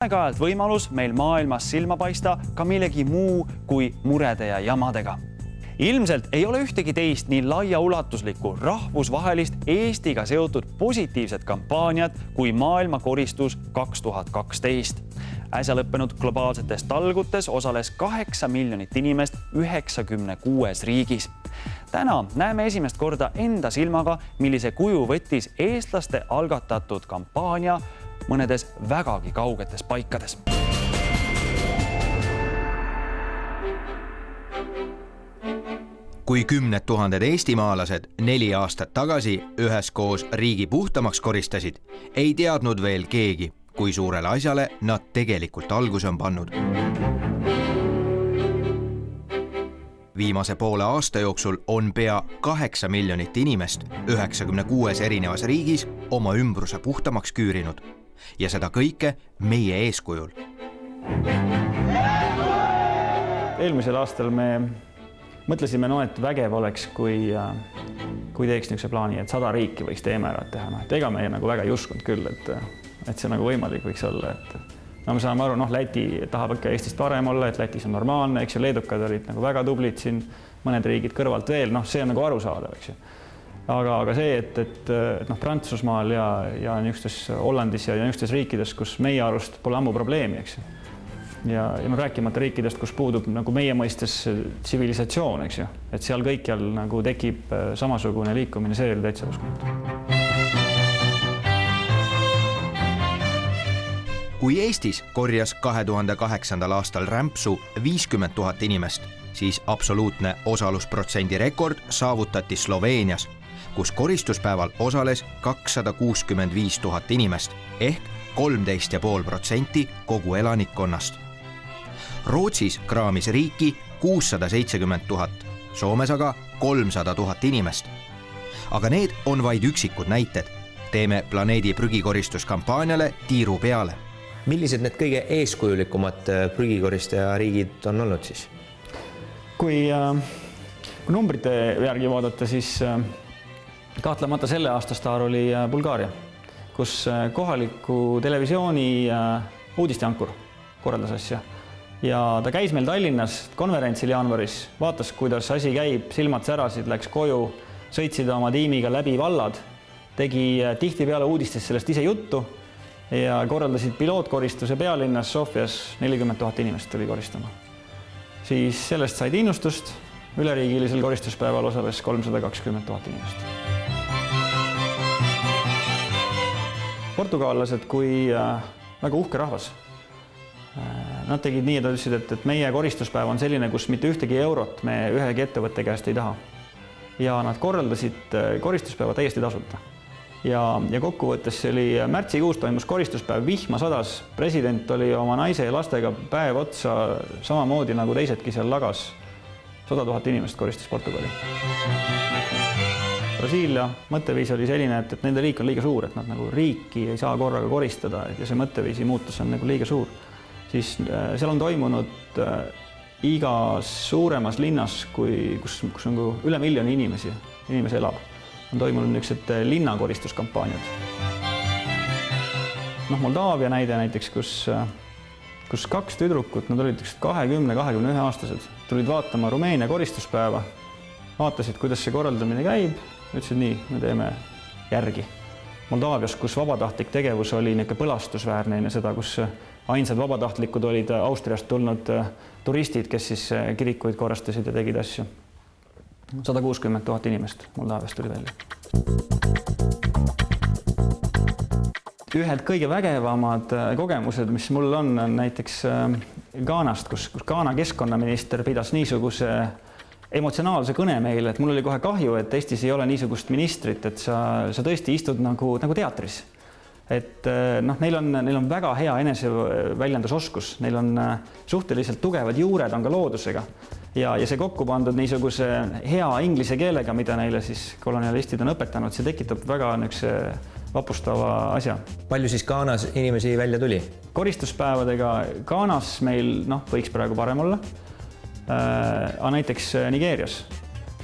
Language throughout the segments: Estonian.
Aeg-ajalt võimalus meil maailmas silma paista ka millegi muu kui murede ja jamadega. Ilmselt ei ole ühtegi teist nii laiaulatuslikku rahvusvahelist Eestiga seotud positiivset kampaaniat kui maailmakoristus 2012. Äsja lõppenud globaalsetes talgutes osales 8 miljonit inimest 96 riigis. Täna näeme esimest korda enda silmaga, millise kuju võttis eestlaste algatatud kampaania mõnedes vägagi kaugetes paikades. Kui 10 000 eestimaalased 4 aastat tagasi üheskoos riigi puhtamaks koristasid, ei teadnud veel keegi, kui suurele asjale nad tegelikult alguse on pannud. Viimase poole aasta jooksul on pea 8 miljonit inimest 96 erinevas riigis oma ümbruse puhtamaks küürinud. Ja seda kõike meie eeskujul. Eelmisel aastal me mõtlesime, et vägev oleks, kui teeks niisuguse plaani, et 100 riiki võiks teeme ära teha. Ega me väga ei uskunud küll, et see võimalik võiks olla. Me saame aru, Läti tahab ikka Eestist parem olla, et Lätis on normaalne, eks ju, leedukad olid väga tublid siin, mõned riigid kõrvalt veel, see on arusaadav, eks ju. Aga see, et Prantsusmaal ja niisugustes Hollandis ja niisugustes riikides, kus meie arust pole ammu probleemi, eks ju. Ja rääkimata riikidest, kus puudub meie mõistes tsivilisatsioon, eks ju. Et seal kõikjal tekib samasugune liikumine, see oli täitsa uskumatu. Kui Eestis korjas 2008. aastal rämpsu 50 000 inimest, siis absoluutne osalusprotsendi rekord saavutati Sloveenias, kus koristuspäeval osales 265 000 inimest ehk 13,5% kogu elanikkonnast. Rootsis kraamis riiki 670 000, Soomes aga 300 000 inimest. Aga need on vaid üksikud näited. Teeme planeedi prügikoristuskampaaniale tiiru peale. Millised need kõige eeskujulikumad prügikoristaja riigid on olnud siis? Kui numbrite järgi vaadata, siis kahtlemata selle aasta staar oli Bulgaaria, kus kohaliku televisiooni uudisteankur korraldas asja. Ja ta käis meil Tallinnas konverentsil jaanuaris, vaatas, kuidas asi käib, silmad särasid, läks koju, sõitsid oma tiimiga läbi vallad, tegi tihtipeale uudistes sellest ise juttu ja korraldasid pilootkoristuse pealinnas Sofias 40 000 inimest tuli koristama. Siis sellest said innustust, üleriigilisel koristuspäeval osales 320 000 inimest. Portugaallased kui väga uhke rahvas. Nad tegid nii, et ütlesid, et meie koristuspäev on selline, kus mitte ühtegi eurot me ühegi ettevõtte käest ei taha. Ja nad korraldasid koristuspäeva täiesti tasuta. Ja kokkuvõttes see oli märtsikuus toimus koristuspäev, vihma sadas, president oli oma naise ja lastega päev otsa samamoodi nagu teisedki seal lagas. 100 000 inimest koristas Portugali. Brasiilia mõtteviis oli selline, et nende riik on liiga suur, et nad riiki ei saa korraga koristada ja see mõtteviisi muutus on liiga suur. Siis seal on toimunud igas suuremas linnas, kus on üle miljoni inimesi elab. On toimunud niisugused linnakoristuskampaaniad. Moldaavia näide näiteks, kus 2 tüdrukut, nad olid 20-21 aastased, tulid vaatama Rumeenia koristuspäeva, vaatasid, kuidas see korraldamine käib, ütlesid nii, me teeme järgi. Moldaavias, kus vabatahtlik tegevus oli põlastusväärne enne seda, kus ainsad vabatahtlikud olid Austriast tulnud turistid, kes siis kirikuid korrastasid ja tegid asju. 160 000 inimest Moldaaviast tuli välja. Ühed kõige vägevamad kogemused, mis mul on näiteks Ghanast, kus Ghana keskkonnaminister pidas niisuguse emotsionaalse kõne meile, et mul oli kohe kahju, et Eestis ei ole niisugust ministrit, et sa tõesti istud nagu teatris. Et neil on väga hea eneseväljendusoskus, neil on suhteliselt tugevad juured on ka loodusega ja see kokku pandud niisuguse hea inglise keelega, mida neile siis kolonialistid on õpetanud, see tekitab väga vapustava asja. Palju siis Ghanas inimesi välja tuli? Koristuspäevadega Ghanas meil võiks praegu parem olla, aga näiteks Nigeerias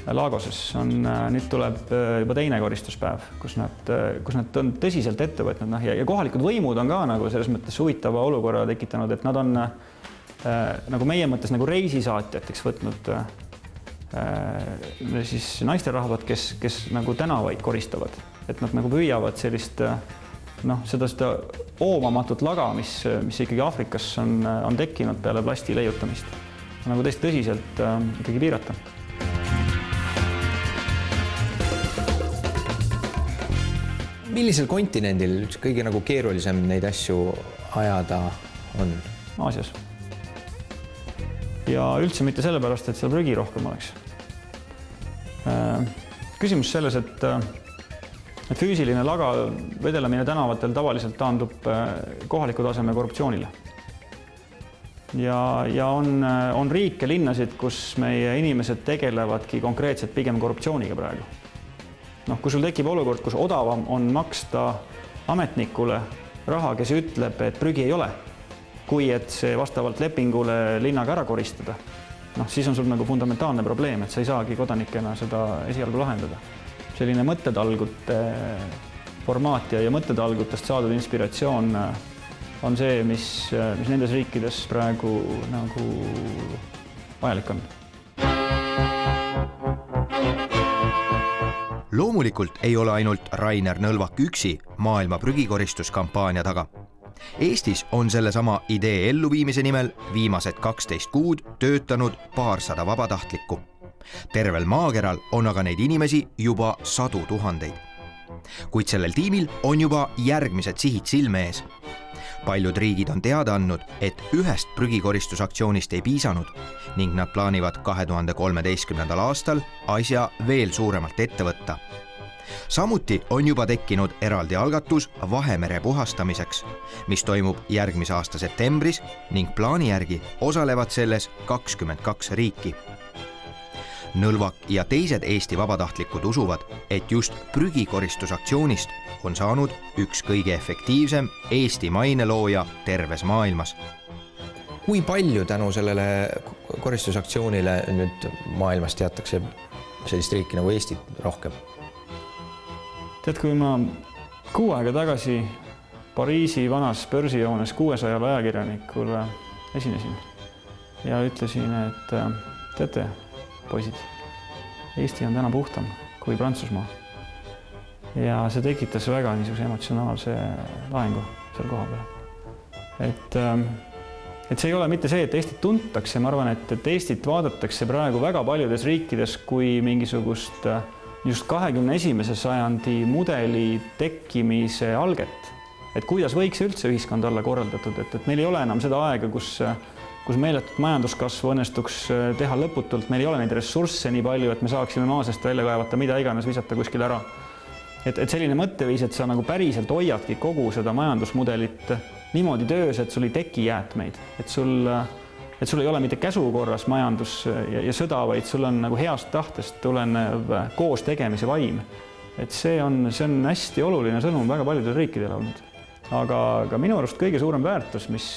Lagoses nüüd tuleb juba teine koristuspäev, kus nad on tõsiselt ette võtnud ja kohalikud võimud on ka nagu selles mõttes huvitava olukorra tekitanud, et nad on nagu meie mõttes nagu reisisaatjateks võtnud siis naisterahvad, kes nagu tänavaid koristavad, et nad nagu püüavad sellist seda oomamatut laga, mis ikkagi Aafrikas on tekkinud peale plasti leiutamist, nagu tõesti tõsiselt ikkagi piirata. Millisel kontinendil üks kõige nagu keerulisem neid asju ajada on? Aasias. Ja üldse mitte sellepärast, et seal prügi rohkem oleks. Küsimus selles, et füüsiline laga vedelemine tänavatel tavaliselt taandub kohaliku taseme korruptsioonile. Ja on riike, linnasid, kus meie inimesed tegelevadki konkreetselt pigem korruptsiooniga praegu. Kui sul tekib olukord, kus odavam on maksta ametnikule raha, kes ütleb, et prügi ei ole, kui et see vastavalt lepingule linnaga ära koristada, siis on sul nagu fundamentaalne probleem, et sa ei saagi kodanikena seda esialgu lahendada. Selline mõttetalgute formaat ja mõttetalgutest saadud inspiratsioon on see, mis nendes riikides praegu nagu vajalik on. Loomulikult ei ole ainult Rainer Nõlvak üksi maailma prügikoristuskampaania taga. Eestis on sellesama idee elluviimise nimel viimased 12 kuud töötanud 200 vabatahtlikku. Tervel maakeral on aga neid inimesi juba 100 000. Kuid sellel tiimil on juba järgmised sihid silme ees. Paljud riigid on teada andnud, et ühest prügikoristusaktsioonist ei piisanud ning nad plaanivad 2013. aastal asja veel suuremalt ette võtta. Samuti on juba tekkinud eraldi algatus Vahemere puhastamiseks, mis toimub järgmise aasta septembris ning plaani järgi osalevad selles 22 riiki. Nõlvak ja teised Eesti vabatahtlikud usuvad, et just prügikoristusaktsioonist on saanud üks kõige efektiivsem Eesti mainelooja terves maailmas. Kui palju tänu sellele koristusaktsioonile nüüd maailmas teatakse sellist riiki nagu Eesti rohkem? Tead, kui ma 6 aega tagasi Pariisi vanas börsijoones 600 ajakirjanikule esinesin ja ütlesin, et teate, poisid, Eesti on täna puhtam kui Prantsusmaa. Ja see tekitas väga niisuguse emotsionaalse laengu seal koha peal. Et see ei ole mitte see, et Eestit tuntakse, ma arvan, et Eestit vaadatakse praegu väga paljudes riikides kui mingisugust just 21. sajandi mudeli tekkimise alget. Et kuidas võiks üldse ühiskond olla korraldatud, et meil ei ole enam seda aega, kus meeletut majanduskasvu õnnestuks teha lõputult, meil ei ole neid ressursse nii palju, et me saaksime maasest välja kaevata, mida iganes visata kuskil ära. Et selline mõtteviis, et sa nagu päriselt hoiadki kogu seda majandusmudelit niimoodi töös, et sul ei teki jäätmeid, et sul ei ole mitte käsukorras majandus ja sõda, vaid sul on nagu heast tahtest tulenev koos tegemise vaim. Et see on hästi oluline sõnum väga paljudele riikidele olnud. Aga minu arust kõige suurem väärtus, mis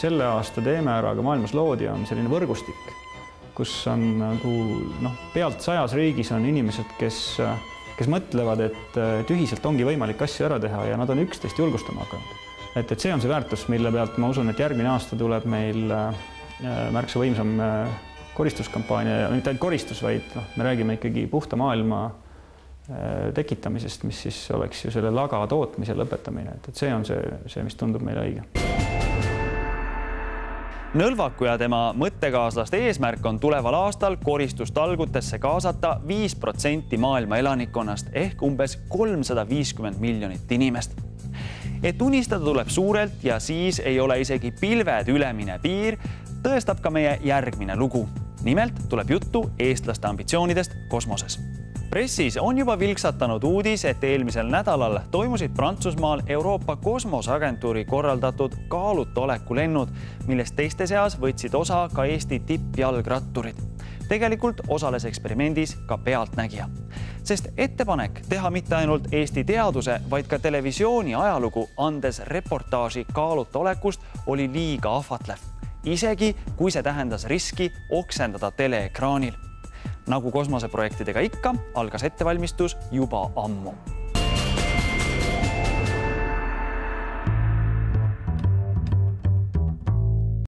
selle aasta teeme ära ka maailmas loodi, on selline võrgustik, kus on nagu pealt 100 riigis on inimesed, kes mõtlevad, et ühiselt ongi võimalik asju ära teha ja nad on üksteist julgustama hakanud. Et see on see väärtus, mille pealt ma usun, et järgmine aasta tuleb meil märksa võimsam koristuskampaania ja mitte ainult koristus, vaid me räägime ikkagi puhta maailma tekitamisest, mis siis oleks ju selle laga tootmise lõpetamine. Et see on see, mis tundub meile õige. Nõlvaku ja tema mõttekaaslaste eesmärk on tuleval aastal koristustalgutesse kaasata 5% maailma elanikkonnast ehk umbes 350 miljonit inimest. Et unistada tuleb suurelt ja siis ei ole isegi pilved ülemine piir, tõestab ka meie järgmine lugu. Nimelt tuleb juttu eestlaste ambitsioonidest kosmoses. Pressis on juba vilksatanud uudis, et eelmisel nädalal toimusid Prantsusmaal Euroopa Kosmoseagentuuri korraldatud kaalutoleku lennud, millest teiste seas võtsid osa ka Eesti tippjalgratturid. Tegelikult osales eksperimendis ka pealtnägija. Sest ettepanek teha mitte ainult Eesti teaduse, vaid ka televisiooni ajalugu andes reportaaži kaalutolekust oli liiga ahvatlev. Isegi kui see tähendas riski oksendada teleekraanil. Nagu kosmoseprojektidega ikka, algas ettevalmistus juba ammu.